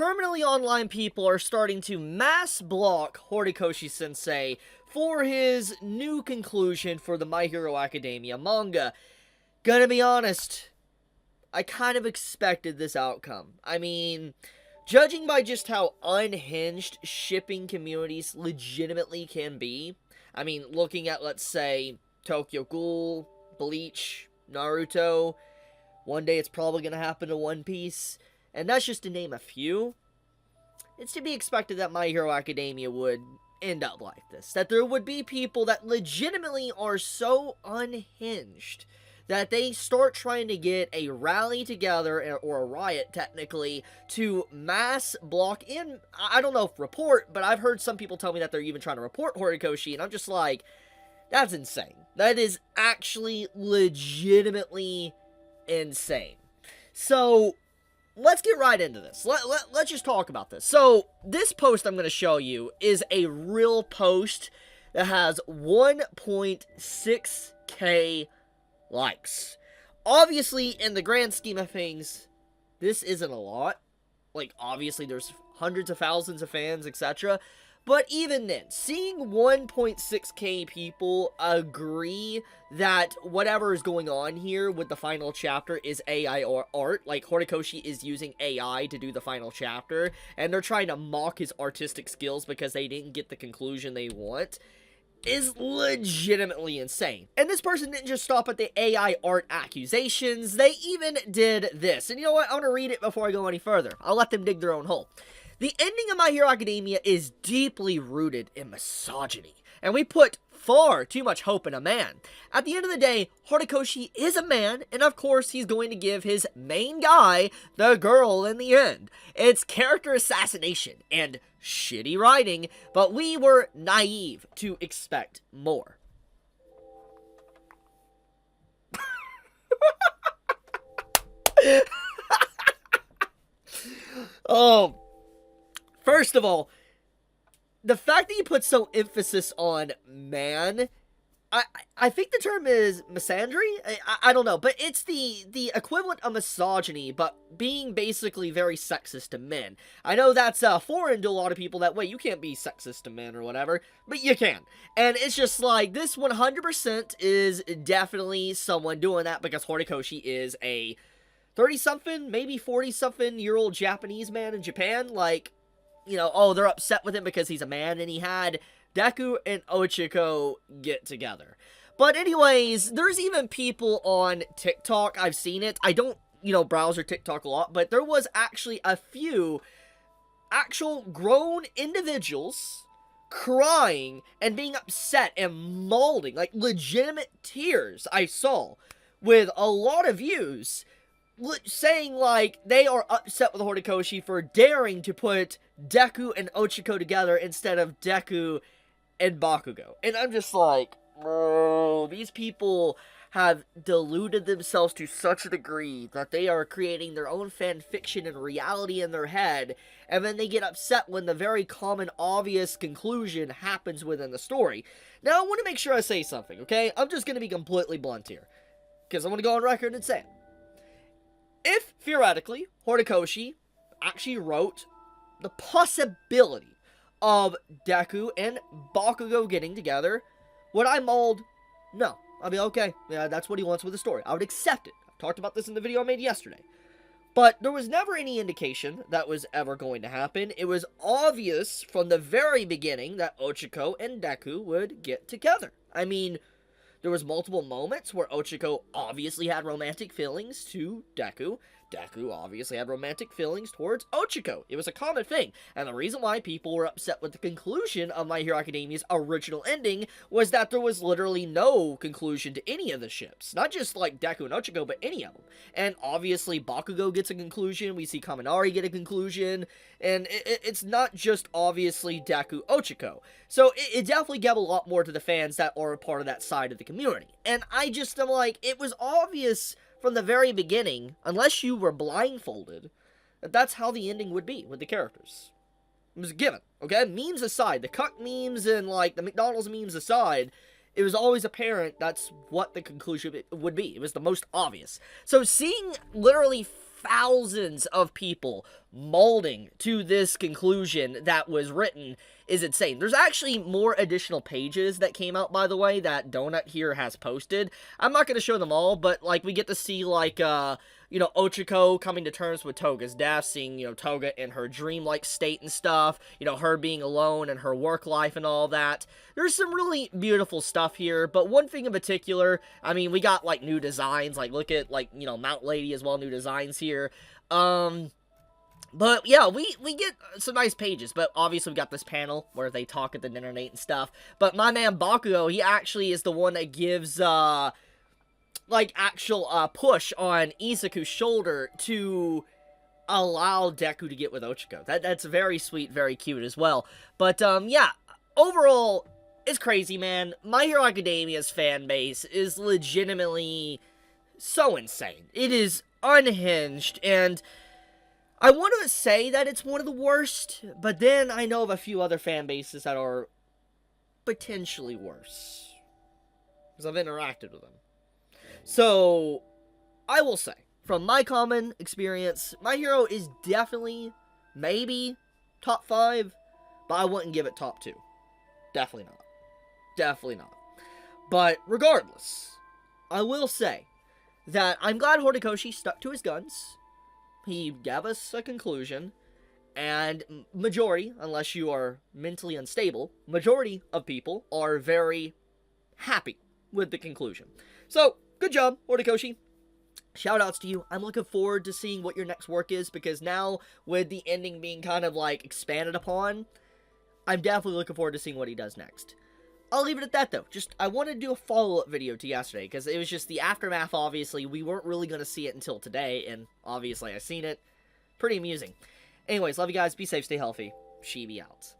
permanently online people are starting to mass block Horikoshi-sensei for his new conclusion for the My Hero Academia manga. Gonna be honest, I kind of expected this outcome. I mean, judging by just how unhinged shipping communities legitimately can be, I mean, looking at, let's say, Tokyo Ghoul, Bleach, Naruto, one day it's probably gonna happen to One Piece, and that's just to name a few. It's to be expected that My Hero Academia would end up like this. That there would be people that legitimately are so unhinged that they start trying to get a rally together, or a riot technically, to mass block in, I don't know if report, but I've heard some people tell me that they're even trying to report Horikoshi, and I'm just like, that's insane. That is actually legitimately insane. So, let's get right into this. Let's just talk about this. So, this post I'm going to show you is a real post that has 1.6k likes. Obviously, in the grand scheme of things, this isn't a lot. Like, obviously, there's hundreds of thousands of fans, etc. But even then, seeing 1.6k people agree that whatever is going on here with the final chapter is AI or art, like Horikoshi is using AI to do the final chapter, and they're trying to mock his artistic skills because they didn't get the conclusion they want, is legitimately insane. And this person didn't just stop at the AI art accusations, they even did this. And you know what, I want to read it before I go any further. I'll let them dig their own hole. The ending of My Hero Academia is deeply rooted in misogyny, and we put far too much hope in a man. At the end of the day, Horikoshi is a man, and of course he's going to give his main guy the girl in the end. It's character assassination and shitty writing, but we were naive to expect more. Oh, first of all, the fact that you put so emphasis on man, I think the term is misandry? I don't know, but it's the equivalent of misogyny, but being basically very sexist to men. I know that's foreign to a lot of people, that way you can't be sexist to men or whatever, but you can. And it's just like, this 100% is definitely someone doing that because Horikoshi is a 30-something, maybe 40-something-year-old Japanese man in Japan. Like, you know, oh, they're upset with him because he's a man, and he had Deku and Ochako get together. But anyways, there's even people on TikTok, I've seen it, I don't, browse or TikTok a lot, but there was actually a few actual grown individuals crying and being upset and mauling, like legitimate tears I saw, with a lot of views, saying like they are upset with Horikoshi for daring to put Deku and Ochako together instead of Deku and Bakugo. And I'm just like, bro, these people have deluded themselves to such a degree that they are creating their own fan fiction and reality in their head, and then they get upset when the very common, obvious conclusion happens within the story. Now, I want to make sure I say something, okay? I'm just going to be completely blunt here, because I want to go on record and say it. If, theoretically, Horikoshi actually wrote the possibility of Deku and Bakugo getting together, would I mold? No. I'll be okay. Yeah, that's what he wants with the story. I would accept it. I talked about this in the video I made yesterday. But there was never any indication that was ever going to happen. It was obvious from the very beginning that Ochako and Deku would get together. I mean, there was multiple moments where Ochako obviously had romantic feelings to Deku. Deku obviously had romantic feelings towards Ochako. It was a common thing. And the reason why people were upset with the conclusion of My Hero Academia's original ending was that there was literally no conclusion to any of the ships. Not just like Deku and Ochako, but any of them. And obviously Bakugo gets a conclusion. We see Kaminari get a conclusion. And it's not just obviously Deku Ochako. So it definitely gave a lot more to the fans that are a part of that side of the community. And I just am like, it was obvious from the very beginning, unless you were blindfolded, that that's how the ending would be with the characters. It was a given, okay? Memes aside, the cuck memes and, like, the McDonald's memes aside, it was always apparent that's what the conclusion would be. It was the most obvious. So seeing literally thousands of people molding to this conclusion that was written is insane. There's actually more additional pages that came out, by the way, that Donut here has posted. I'm not going to show them all, but, like, we get to see, like, you know, Ochako coming to terms with Toga's death, seeing, you know, Toga in her dreamlike state and stuff, you know, her being alone and her work life and all that. There's some really beautiful stuff here, but one thing in particular, I mean, we got, like, new designs, like, look at, like, you know, Mount Lady as well, new designs here. But, yeah, we get some nice pages, but obviously we got this panel where they talk at the internet and stuff. But my man Bakugo, he actually is the one that gives, like, actual, push on Izuku's shoulder to allow Deku to get with Ochako. That's very sweet, very cute as well. But, yeah, overall, it's crazy, man. My Hero Academia's fan base is legitimately so insane. It is unhinged, and I want to say that it's one of the worst, but then I know of a few other fan bases that are potentially worse, because I've interacted with them. So, I will say, from my common experience, My Hero is definitely, maybe, top 5, but I wouldn't give it top 2. Definitely not. Definitely not. But, regardless, I will say that I'm glad Horikoshi stuck to his guns. He gave us a conclusion, and majority, unless you are mentally unstable, majority of people are very happy with the conclusion. So, good job, Horikoshi. Shoutouts to you. I'm looking forward to seeing what your next work is, because now, with the ending being kind of, like, expanded upon, I'm definitely looking forward to seeing what he does next. I'll leave it at that, though. Just, I wanted to do a follow-up video to yesterday, because it was just the aftermath, obviously. We weren't really going to see it until today, and obviously I seen it. Pretty amusing. Anyways, love you guys. Be safe, stay healthy. Chibi out.